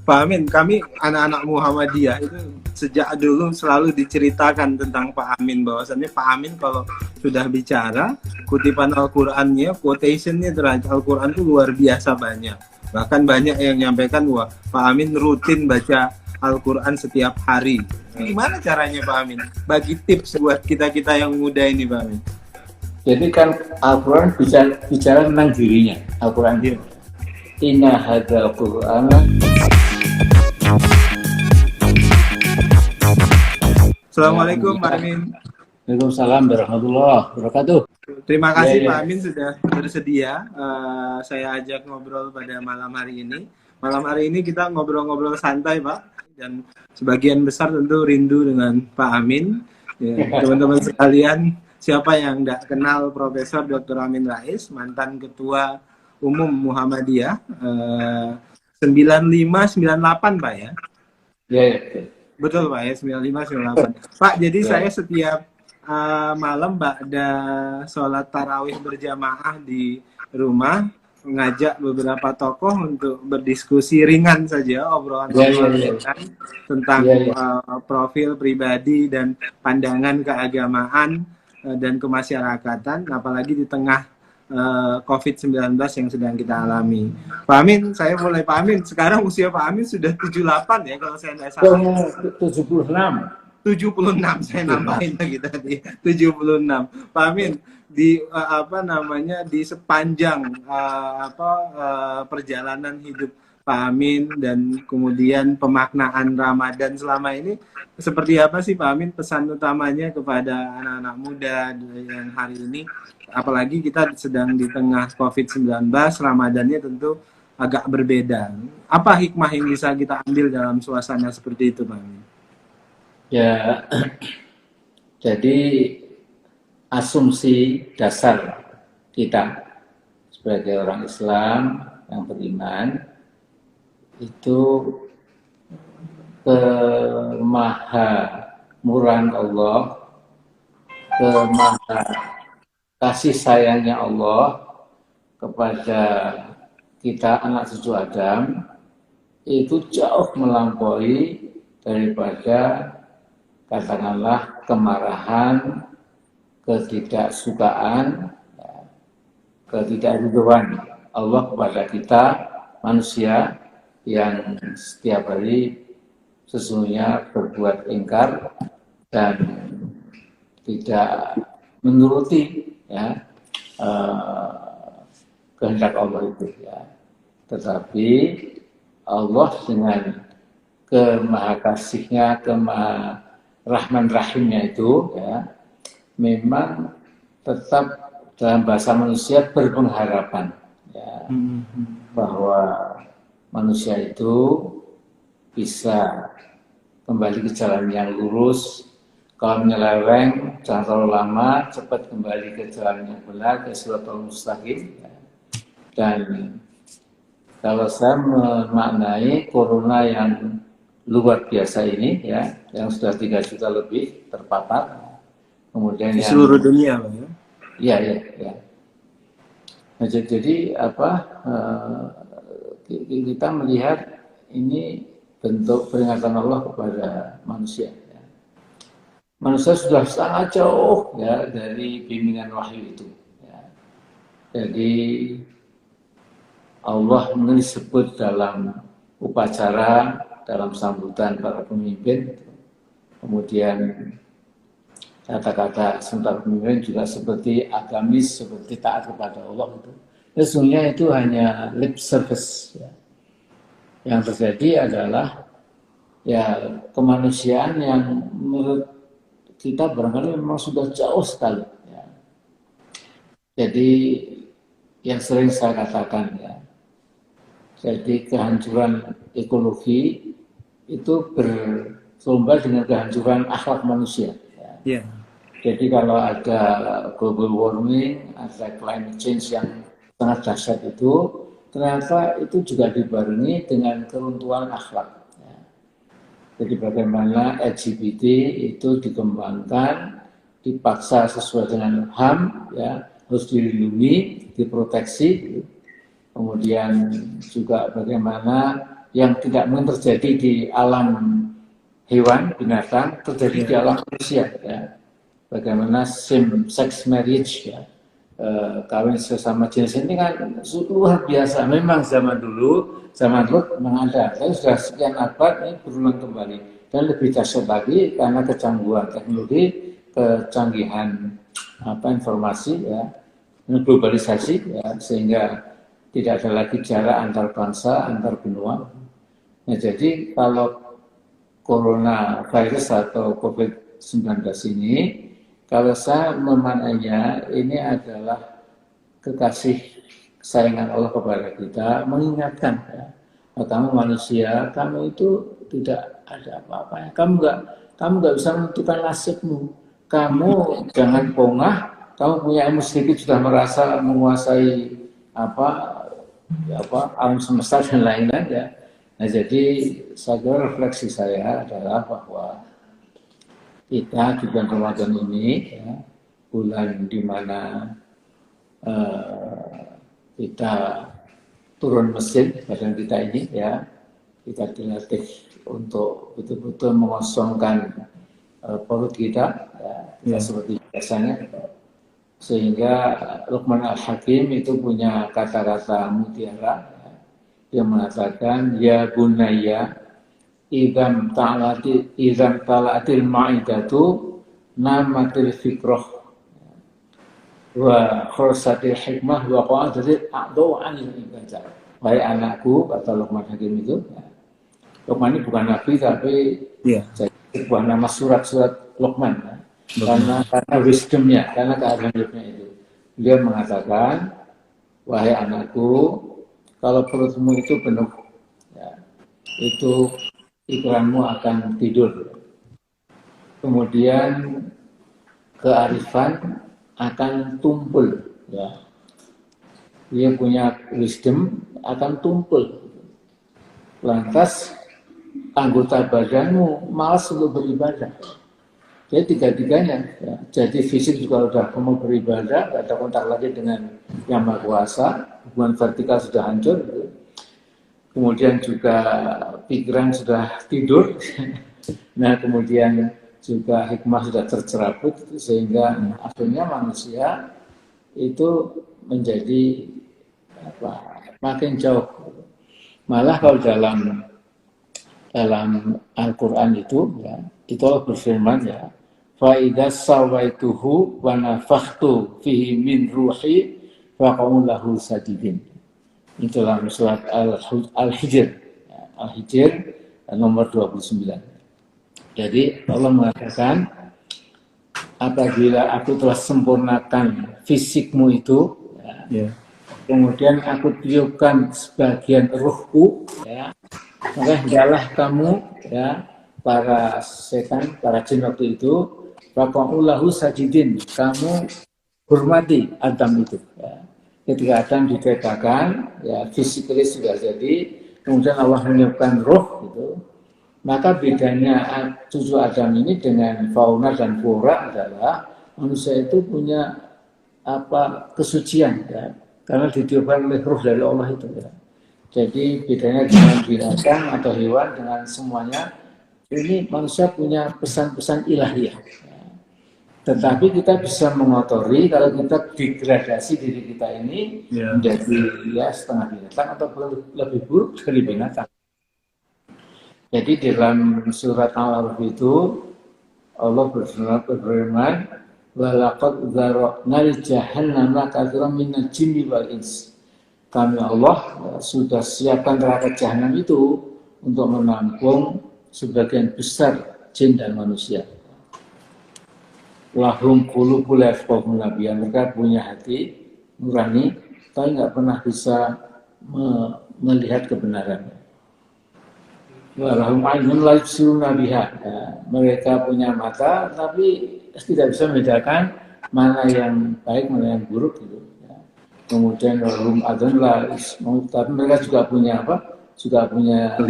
Pak Amin, kami anak-anak Muhammadiyah itu sejak dulu selalu diceritakan tentang Pak Amin, bahwasannya Pak Amin kalau sudah bicara, kutipan Al-Qur'annya, quotationnya terhadap Al-Qur'an itu luar biasa banyak. Bahkan banyak yang menyampaikan wah Pak Amin rutin baca Al-Qur'an setiap hari. Gimana caranya Pak Amin? Bagi tips buat kita-kita yang muda ini Pak Amin. Jadi kan Al-Quran bicara tentang dirinya. Al-Quran itu Inna hadzal Qur'ana. Assalamualaikum Pak Amin. Waalaikumsalam warahmatullahi wabarakatuh. Terima kasih Pak Amin sudah bersedia saya ajak ngobrol pada malam hari ini. Malam hari ini kita ngobrol-ngobrol santai Pak, dan sebagian besar tentu rindu dengan Pak Amin. Ya, teman-teman sekalian, siapa yang tidak kenal Profesor Dr. Amin Rais, mantan Ketua Umum Muhammadiyah 95-98 Pak ya? Ya. Betul Pak ya, 95-98. Pak, jadi saya setiap malam ada sholat tarawih berjamaah di rumah, mengajak beberapa tokoh untuk berdiskusi ringan saja, obrolan tentang profil pribadi dan pandangan keagamaan dan kemasyarakatan, apalagi di tengah COVID-19 yang sedang kita alami. Pak Amin, saya mulai Pak Amin. Sekarang usia Pak Amin sudah 78 ya kalau saya tidak salah. 76. 76 saya nambahin lagi tadi. 76. Pak Amin, di di sepanjang perjalanan hidup Pak Amin dan kemudian pemaknaan Ramadan selama ini, seperti apa sih Pak Amin pesan utamanya kepada anak-anak muda yang hari ini, apalagi kita sedang di tengah COVID-19, Ramadannya tentu agak berbeda. Apa hikmah yang bisa kita ambil dalam suasana seperti itu Pak Amin? Ya, jadi asumsi dasar kita sebagai orang Islam yang beriman itu kemahamurahan Allah, kasih sayangnya Allah kepada kita anak cucu Adam itu jauh melampaui daripada katakanlah kemarahan, ketidaksukaan, ketidakridhoan Allah kepada kita manusia yang setiap hari sesungguhnya berbuat ingkar dan tidak menuruti kehendak Allah itu ya. Tetapi Allah dengan kemahakasihnya, kemaharahman rahimnya itu ya, memang tetap dalam bahasa manusia berpengharapan ya, bahwa manusia itu bisa kembali ke jalan yang lurus. Kalau menyeleweng, jangan terlalu lama, cepat kembali ke jalan yang benar, ke siratal mustaqim. Dan kalau saya memaknai corona yang luar biasa ini, ya, yang sudah 3 juta lebih terpapar, kemudian di seluruh dunia, ya. Nah, jadi kita melihat ini bentuk peringatan Allah kepada manusia. Ya. Manusia sudah sangat jauh ya dari bimbingan wahyu itu. Ya. Jadi Allah menyebut dalam upacara, dalam sambutan para pemimpin, kemudian kata-kata sementara pemimpin juga seperti agamis, seperti taat kepada Allah itu. Sesungguhnya itu hanya lip service. Ya. Yang terjadi adalah ya kemanusiaan yang menurut kita barangkali memang sudah jauh sekali. Ya. Jadi yang sering saya katakan ya, jadi kehancuran ekologi itu bersumber dengan kehancuran akhlak manusia. Ya. Jadi kalau ada global warming, ada climate change yang sangat dahsyat itu, ternyata itu juga dibarengi dengan keruntuhan akhlak. Ya. Jadi bagaimana LGBT itu dikembangkan, dipaksa sesuai dengan HAM, ya, harus dilindungi, diproteksi. Kemudian juga bagaimana yang tidak mungkin terjadi di alam hewan, binatang, terjadi di alam manusia. Ya. Bagaimana same sex marriage, ya. Kawin sesama jenis ini kan luar biasa. Memang zaman dulu, zaman Lut memang ada. Tapi sudah sekian abad ini berulang kembali. Dan lebih dahsyat lagi karena kecanggihan teknologi, kecanggihan informasi, ya, globalisasi, ya, sehingga tidak ada lagi jarak antar bangsa, antar benua. Nah, jadi kalau coronavirus atau COVID-19 ini, kalau saya memaknainya, ini adalah kekasih kesayangan Allah kepada kita, mengingatkan, ya, kamu manusia, kamu itu tidak ada apa-apanya. Kamu nggak bisa menentukan nasibmu. Kamu jangan pongah. Kamu punya ilmu sedikit sudah merasa menguasai alam semesta dan lain-lain, ya. Nah, jadi saya kira refleksi saya adalah bahwa kita di bulan Ramadan ini, ya, bulan di mana kita turun mesin badan kita ini, ya, kita dilatih untuk betul-betul mengosongkan perut kita, ya, seperti biasanya, sehingga Luqman Al-Hakim itu punya kata-kata mutiara, ya, yang mengatakan ya bunayya idam tala'atil ma'idatu namatil fikrah wa khursatil hikmah wa qa'adatil a'du anil ibadah. Wahai anakku, kata Luqman Hakim itu, ya. Luqman ini bukan nabi tapi, yeah, jadi sebuah nama surat-surat Luqman, ya. Karena wisdomnya, karena keadaan hidupnya itu. Dia mengatakan, wahai anakku, kalau perutmu itu penuh, ya, itu pikiranmu akan tidur. Kemudian kearifan akan tumpul, ya. Dia punya wisdom akan tumpul. Lantas anggota badanmu malas untuk beribadah. Jadi tiga-tiganya, ya. Jadi fisik juga udah mau beribadah, gak ada kontak lagi dengan Yang Maha Kuasa, hubungan vertikal sudah hancur. Gitu. Kemudian juga pikiran sudah tidur, nah kemudian juga hikmah sudah tercerabut, sehingga akhirnya manusia itu menjadi makin jauh. Malah kalau dalam Al-Quran itu, ya, itu Allah berfirman, ya, فَإِذَا سَوَيْتُهُ وَنَفَخْتُ فِيهِ مِنْ رُوحِي فَقَعُوا لَهُ سَاجِدِينَ. Ini dalam surat Al-Hijr, Al-Hijr nomor 29. Jadi Allah mengatakan, apabila aku telah sempurnakan fisikmu itu, ya, kemudian aku tiupkan sebagian ruhku, ya, maka hendaklah kamu, ya, para setan, para jin waktu itu, faqa'ulahu sajidin, kamu hormati Adam itu, ya. Ketika Adam diciptakan, ya, fisiknya sudah jadi, kemudian Allah meniupkan roh, gitu. Maka bedanya cucu Adam ini dengan fauna dan flora adalah manusia itu punya kesucian, ya, karena ditiupkan oleh roh dari Allah itu, ya. Jadi bedanya dengan binatang atau hewan dengan semuanya, ini manusia punya pesan-pesan ilahiyah. Tetapi kita bisa mengotori kalau kita degradasi diri kita ini, yeah, menjadi, ya, setengah binatang atau lebih buruk dari binatang. Jadi dalam surat Al-Araf itu Allah berfirman, "Walaqad dzara'na jahannama katsiran minal jinni wal ins." Kami Allah sudah siapkan neraka jahanam itu untuk menampung sebagian besar jin dan manusia. Lahum qulubun la yafqahuna biha, mereka punya hati nurani tapi nggak pernah bisa melihat kebenaran. Walahum aynun la yubsiruna biha, mereka punya mata tapi tidak bisa membedakan mana yang baik mana yang buruk, gitu. Kemudian walahum adhan la yasma'un, tapi mereka juga punya juga punya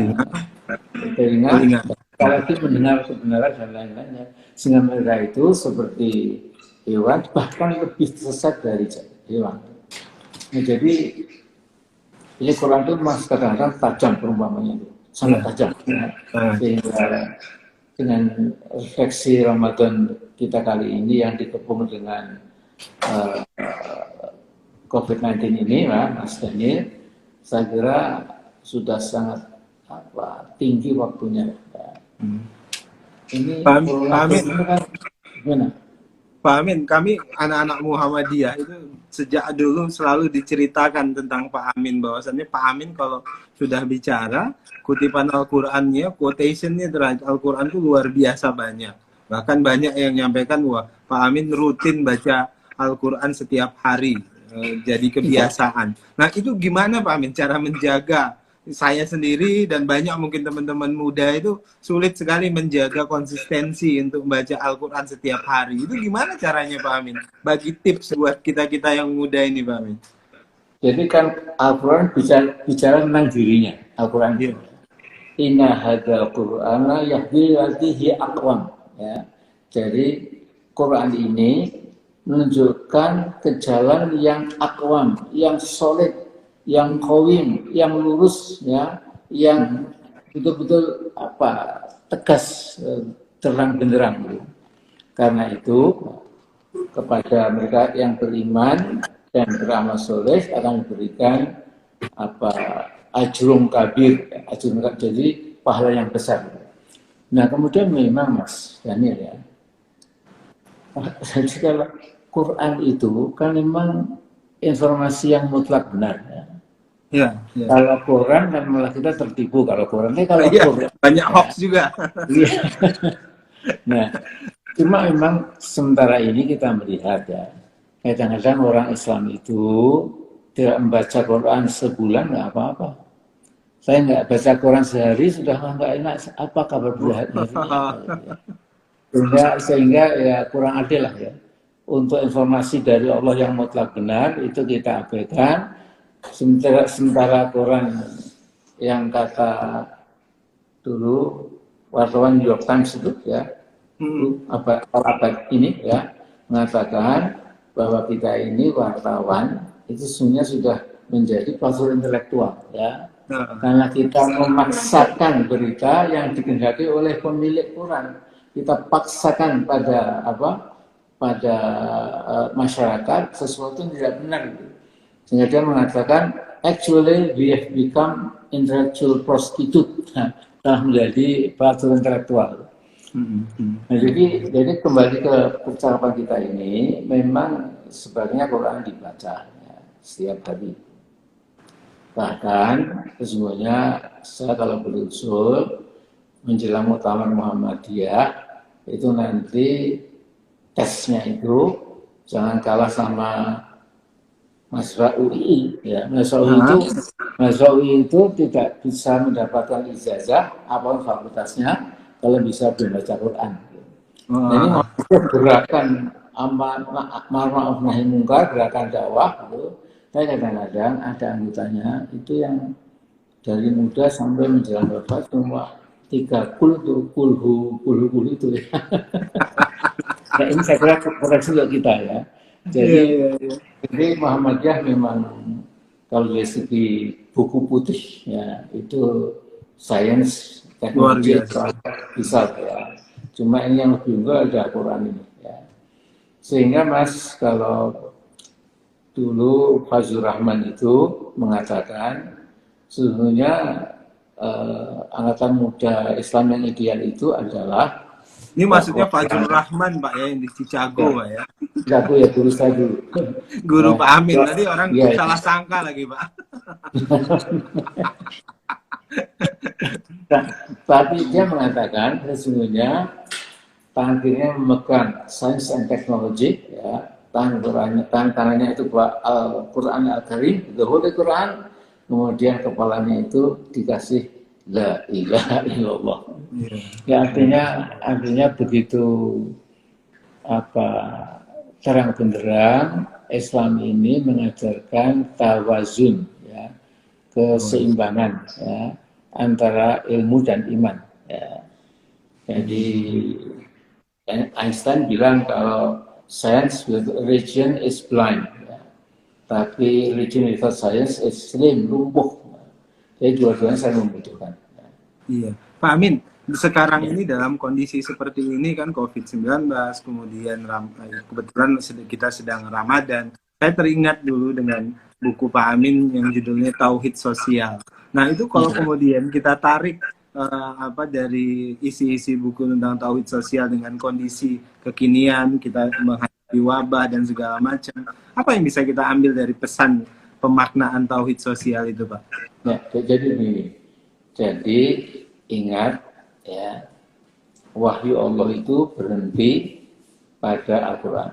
telinga. Apalagi mendengar kebenaran dan lain-lainnya, sehingga mereka itu seperti hewan, bahkan lebih sesat dari hewan. Nah, jadi Jadi Quran itu mas kadang-kadang tajam perumpamannya itu, sangat tajam. Ya. Sehingga dengan refleksi Ramadan kita kali ini yang dikepung dengan COVID-19 ini, Mas Daniel, saya kira sudah sangat tinggi waktunya. Ini Pak Amin, kan gimana? Pak Amin, kami anak-anak Muhammadiyah itu sejak dulu selalu diceritakan tentang Pak Amin, bahwasannya Pak Amin kalau sudah bicara, kutipan Al-Qur'annya, quotationnya terhadap Al-Qur'an itu luar biasa banyak. Bahkan banyak yang menyampaikan bahwa Pak Amin rutin baca Al-Qur'an setiap hari, jadi kebiasaan. Nah, itu gimana Pak Amin cara menjaga? Saya sendiri dan banyak mungkin teman-teman muda itu sulit sekali menjaga konsistensi untuk membaca Al-Quran setiap hari. Itu gimana caranya Pak Amin? Bagi tips buat kita-kita yang muda ini Pak Amin. Jadi kan Al-Quran bicara tentang dirinya. Al-Quran itu. Inna hadzal Qur'ana yahdi latihi aqwam. Ya. Jadi Quran ini menunjukkan ke jalan yang aqwam, yang solid, yang qawim, yang lurus, ya, yang betul-betul tegas, terang benderang. Gitu. Karena itu kepada mereka yang beriman dan beramal soleh akan diberikan ajrun kabir, jadi pahala yang besar. Nah kemudian memang Mas Daniel ya, jadi kalau Quran itu kan memang informasi yang mutlak benar. Ya. Ya. Kalau Quran kan malah kita tertipu kalau Quran. Kalau Quran banyak hoax juga. Nah, cuma memang sementara ini kita melihat ya, kadang-kadang orang Islam itu tidak membaca Quran sebulan nggak apa-apa. Saya nggak baca Quran sehari sudah nggak enak. Apa kabar sehingga ya kurang adil lah ya. Untuk informasi dari Allah yang mutlak benar itu kita abaikan. Sementara Quran yang kata dulu wartawan New York Times itu ya, abad ini ya mengatakan bahwa kita ini wartawan itu sebenarnya sudah menjadi pasar intelektual ya, karena kita memaksakan berita yang dikehendaki oleh pemilik Quran, kita paksakan pada masyarakat sesuatu yang tidak benar gitu. Sehingga dia mengatakan, actually we have become intellectual prostitute, telah menjadi pasar intelektual. Nah, jadi kembali ke percakapan kita ini, memang sebaiknya Quran dibaca ya, setiap hari. Bahkan sesungguhnya saya kalau berusul menjelang Muktamar Muhammadiyah itu nanti tesnya itu jangan kalah sama mahasiswa UI ya. Mahasiswa UI itu tidak bisa mendapatkan ijazah apapun fakultasnya kalau bisa membaca Quran. Jadi gerakan ma'ruf nahi mungkar, gerakan dakwah itu, saya kadang-kadang ada anggotanya itu yang dari muda sampai menjelang wafat cuma 3 kulhu itu ya. Nah, ini saya kira koreksi untuk kita ya. Jadi Muhammadiyah memang kalau dari segi buku putih ya itu sains teknologi bisa ya. Cuma ini yang lebih unggul ada Quran ini ya. Sehingga Mas kalau dulu Fazlur Rahman itu mengatakan sesungguhnya angkatan muda Islam yang ideal itu adalah ini maksudnya Fazlur Rahman Pak ya yang di Chicago Pak ya. Chicago ya guru saya dulu. Guru Pak Amin tadi orang salah sangka lagi Pak. Nah, tapi dia mengatakan sesungguhnya tangan kirinya memegang sains dan teknologi ya, tangan kanannya itu Al-Quran Al-Karim, the Holy Quran, kemudian kepalanya itu dikasih la ilaha illallah. Ya artinya begitu terang benderang Islam ini mengajarkan tawazun ya, keseimbangan ya, antara ilmu dan iman ya. Jadi Einstein bilang kalau science with religion is blind ya. tapi religion without science ekstrim, lumpuh. Jadi dua-duanya saya membutuhkan. Iya, Pak Amin. Sekarang ini dalam kondisi seperti ini kan COVID-19, kemudian kebetulan kita sedang Ramadan. Saya teringat dulu dengan buku Pak Amin yang judulnya Tauhid Sosial. Nah itu kalau kemudian kita tarik dari isi-isi buku tentang Tauhid Sosial dengan kondisi kekinian, kita menghadapi wabah dan segala macam, apa yang bisa kita ambil dari pesan pemaknaan Tauhid Sosial itu, Pak? Ya, jadi begini. Jadi ingat ya, wahyu Allah itu berhenti pada Al-Quran.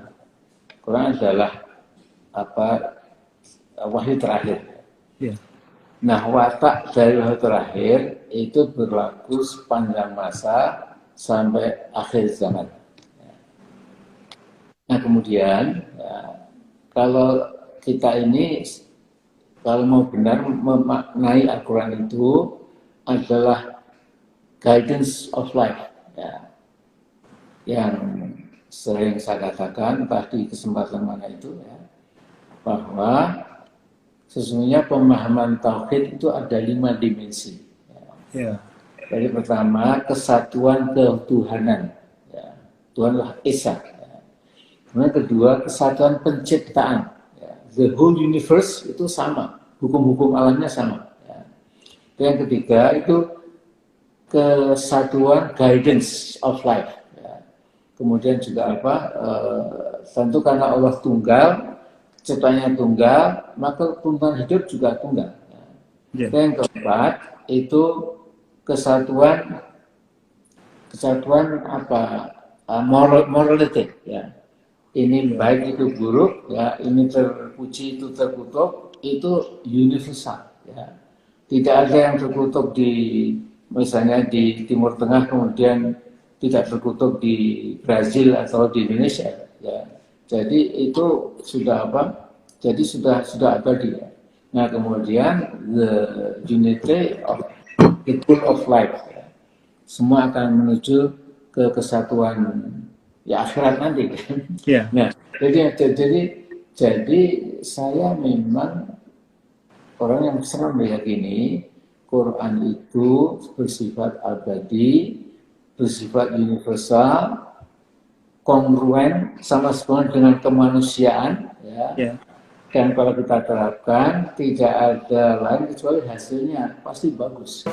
Al-Quran adalah wahyu terakhir. Yeah. Nah, watak dari wahyu terakhir itu berlaku sepanjang masa sampai akhir zaman. Nah, kemudian ya, kalau kita ini kalau mau benar memaknai Al-Quran itu adalah guidance of life, ya, yang sering saya katakan entah di kesempatan mana itu, ya, bahwa sesungguhnya pemahaman tauhid itu ada 5 dimensi. Ya. Yeah. Jadi pertama kesatuan ketuhanan, ya. Tuhanlah Esa. Ya. Kemudian kedua kesatuan penciptaan. Ya. The whole universe itu sama, hukum-hukum alamnya sama. Ya. Yang ketiga itu kesatuan guidance of life. Ya. Kemudian juga tentu karena Allah tunggal, ciptanya tunggal, maka tuntunan hidup juga tunggal. Ya. Yang keempat itu kesatuan morality. Ya. Ini baik itu buruk, ya. Ini terpuji itu terkutuk, itu universal. Ya. Tidak ada yang terkutuk misalnya di Timur Tengah kemudian tidak terkutuk di Brazil atau di Indonesia, ya. Jadi itu sudah Jadi sudah abadi. Ya. Nah kemudian the unity of the pool of life, ya. Semua akan menuju ke kesatuan ya akhirat nanti. Yeah. Nah jadi saya memang orang yang sangat meyakini Quran itu bersifat abadi, bersifat universal, kongruen, sama seperti dengan kemanusiaan, ya. Yeah. Dan kalau kita terapkan, tidak ada lain kecuali hasilnya pasti bagus.